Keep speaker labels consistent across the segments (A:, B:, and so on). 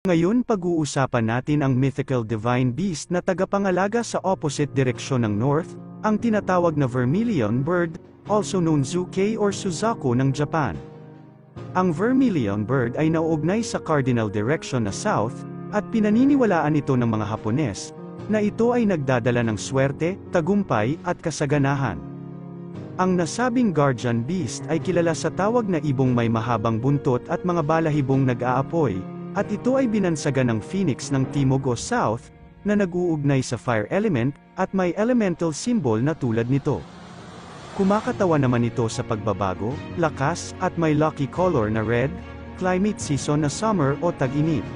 A: Ngayon pag-uusapan natin ang mythical divine beast na tagapangalaga sa opposite direksyon ng north, ang tinatawag na vermilion bird, also known Zuke or Suzaku ng Japan. Ang vermilion bird ay nauugnay sa cardinal direction na south, at pinaniniwalaan ito ng mga Hapones, na ito ay nagdadala ng swerte, tagumpay, at kasaganahan. Ang nasabing guardian beast ay kilala sa tawag na ibong may mahabang buntot at mga balahibong nag-aapoy, at ito ay binansagan ng phoenix ng timog o south, na nag-uugnay sa fire element, at may elemental symbol na tulad nito. Kumakatawa naman ito sa pagbabago, lakas, at may lucky color na red, climate season na summer o tag-init.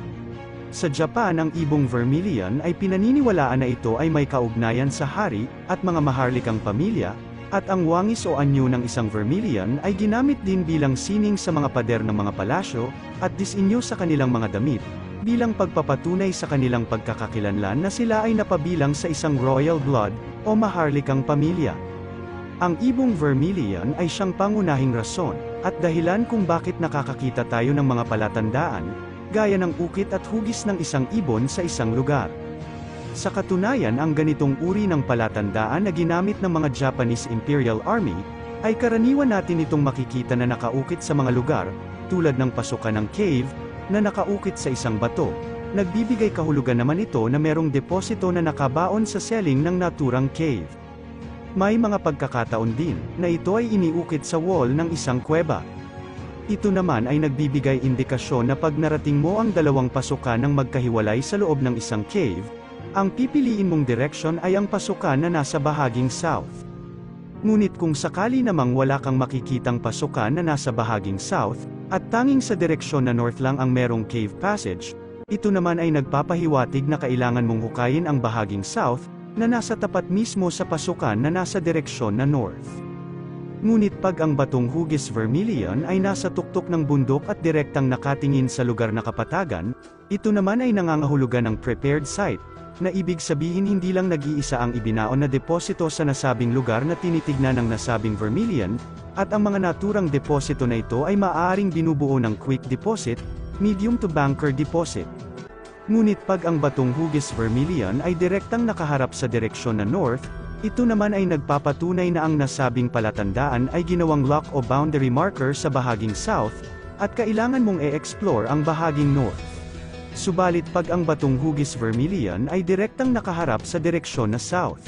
A: Sa Japan ang ibong vermilion ay pinaniniwalaan na ito ay may kaugnayan sa hari, at mga maharlikang pamilya, at ang wangis o anyo ng isang vermilion ay ginamit din bilang sining sa mga pader ng mga palasyo, at disenyo sa kanilang mga damit, bilang pagpapatunay sa kanilang pagkakakilanlan na sila ay napabilang sa isang royal blood, o maharlikang pamilya. Ang ibong vermilion ay siyang pangunahing rason, at dahilan kung bakit nakakakita tayo ng mga palatandaan, gaya ng ukit at hugis ng isang ibon sa isang lugar. Sa katunayan ang ganitong uri ng palatandaan na ginamit ng mga Japanese Imperial Army, ay karaniwan natin itong makikita na nakaukit sa mga lugar, tulad ng pasukan ng cave, na nakaukit sa isang bato. Nagbibigay kahulugan naman ito na merong deposito na nakabaon sa ceiling ng naturang cave. May mga pagkakataon din, na ito ay iniukit sa wall ng isang kuweba. Ito naman ay nagbibigay indikasyon na pag narating mo ang dalawang pasukan ng magkahiwalay sa loob ng isang cave, ang pipiliin mong direksyon ay ang pasukan na nasa bahaging south. Ngunit kung sakali namang wala kang makikitang pasukan na nasa bahaging south, at tanging sa direksyon na north lang ang merong cave passage, ito naman ay nagpapahiwatig na kailangan mong hukayin ang bahaging south, na nasa tapat mismo sa pasukan na nasa direksyon na north. Ngunit pag ang batong hugis vermilion ay nasa tuktok ng bundok at direktang nakatingin sa lugar na kapatagan, ito naman ay nangangahulugan ng prepared site, na ibig sabihin hindi lang nag-iisa ang ibinaon na deposito sa nasabing lugar na tinitignan ng nasabing vermilion, at ang mga naturang deposito na ito ay maaaring binubuo ng quick deposit, medium to banker deposit. Ngunit pag ang batong hugis vermilion ay direktang nakaharap sa direksyon na north, ito naman ay nagpapatunay na ang nasabing palatandaan ay ginawang lock o boundary marker sa bahaging south, at kailangan mong e-explore ang bahaging north. Subalit pag ang batong hugis vermilion ay direktang nakaharap sa direksyon na south,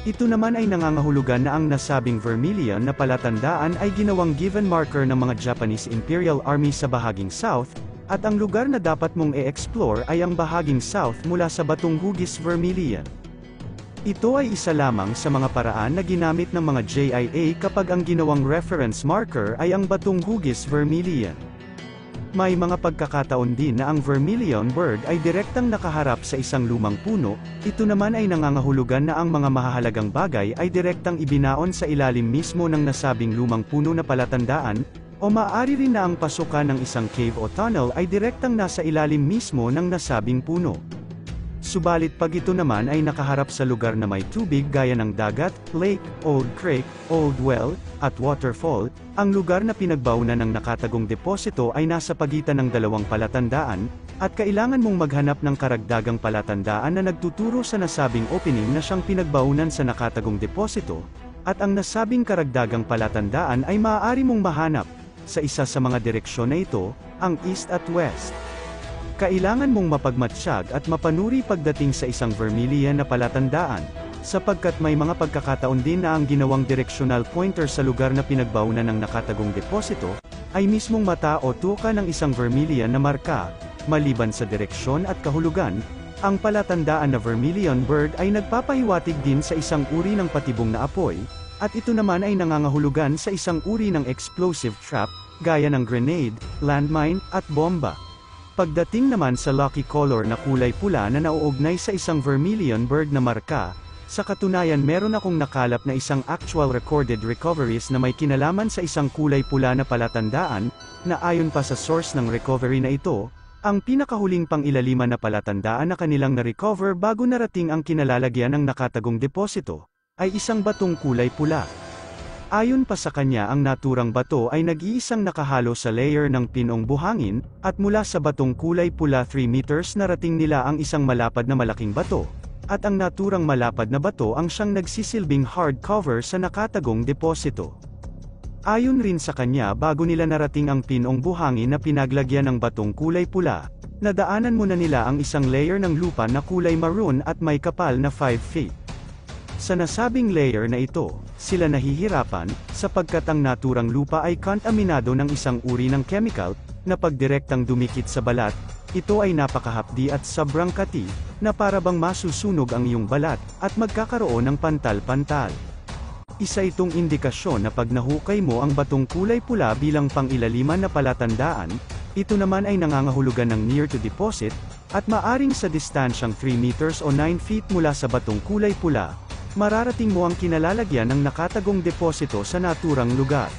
A: ito naman ay nangangahulugan na ang nasabing vermilion na palatandaan ay ginawang given marker ng mga Japanese Imperial Army sa bahaging south, at ang lugar na dapat mong e-explore ay ang bahaging south mula sa batong hugis vermilion. Ito ay isa lamang sa mga paraan na ginamit ng mga JIA kapag ang ginawang reference marker ay ang batong hugis vermilion. May mga pagkakataon din na ang vermilion bird ay direktang nakaharap sa isang lumang puno, ito naman ay nangangahulugan na ang mga mahahalagang bagay ay direktang ibinaon sa ilalim mismo ng nasabing lumang puno na palatandaan, o maaari rin na ang pasukan ng isang cave o tunnel ay direktang nasa ilalim mismo ng nasabing puno. Subalit pag ito naman ay nakaharap sa lugar na may tubig gaya ng dagat, lake, old creek, old well, at waterfall, ang lugar na pinagbaunan ng nakatagong deposito ay nasa pagitan ng dalawang palatandaan, at kailangan mong maghanap ng karagdagang palatandaan na nagtuturo sa nasabing opening na siyang pinagbaunan sa nakatagong deposito, at ang nasabing karagdagang palatandaan ay maaari mong mahanap sa isa sa mga direksyon na ito, ang east at west. Kailangan mong mapagmatsyag at mapanuri pagdating sa isang vermilion na palatandaan, sapagkat may mga pagkakataon din na ang ginawang directional pointer sa lugar na pinagbaunan ng nakatagong deposito, ay mismong mata o tuka ng isang vermilion na marka. Maliban sa direksyon at kahulugan, ang palatandaan na vermilion bird ay nagpapahiwatig din sa isang uri ng patibong na apoy, at ito naman ay nangangahulugan sa isang uri ng explosive trap, gaya ng grenade, landmine, at bomba. Pagdating naman sa lucky color na kulay pula na nauugnay sa isang vermilion bird na marka, sa katunayan meron akong nakalap na isang actual recorded recoveries na may kinalaman sa isang kulay pula na palatandaan, na ayon pa sa source ng recovery na ito, ang pinakahuling pang-ilaliman na palatandaan na kanilang na-recover bago narating ang kinalalagyan ng nakatagong deposito, ay isang batong kulay pula. Ayon pa sa kanya ang naturang bato ay nag-iisang nakahalo sa layer ng pinong buhangin, at mula sa batong kulay pula 3 meters narating nila ang isang malapad na malaking bato, at ang naturang malapad na bato ang siyang nagsisilbing hardcover sa nakatagong deposito. Ayon rin sa kanya bago nila narating ang pinong buhangin na pinaglagyan ng batong kulay pula, nadaanan muna nila ang isang layer ng lupa na kulay maroon at may kapal na 5 feet. Sa nasabing layer na ito, sila nahihirapan, sapagkat ang naturang lupa ay kontaminado ng isang uri ng chemical, na pagdirektang dumikit sa balat, ito ay napakahapdi at sobrang kati, na para bang masusunog ang iyong balat, at magkakaroon ng pantal-pantal. Isa itong indikasyon na pag nahukay mo ang batong kulay pula bilang pang-ilaliman na palatandaan, ito naman ay nangangahulugan ng near to deposit, at maaring sa distansyang 3 meters o 9 feet mula sa batong kulay pula, mararating mo ang kinalalagyan ng nakatagong deposito sa naturang lugar.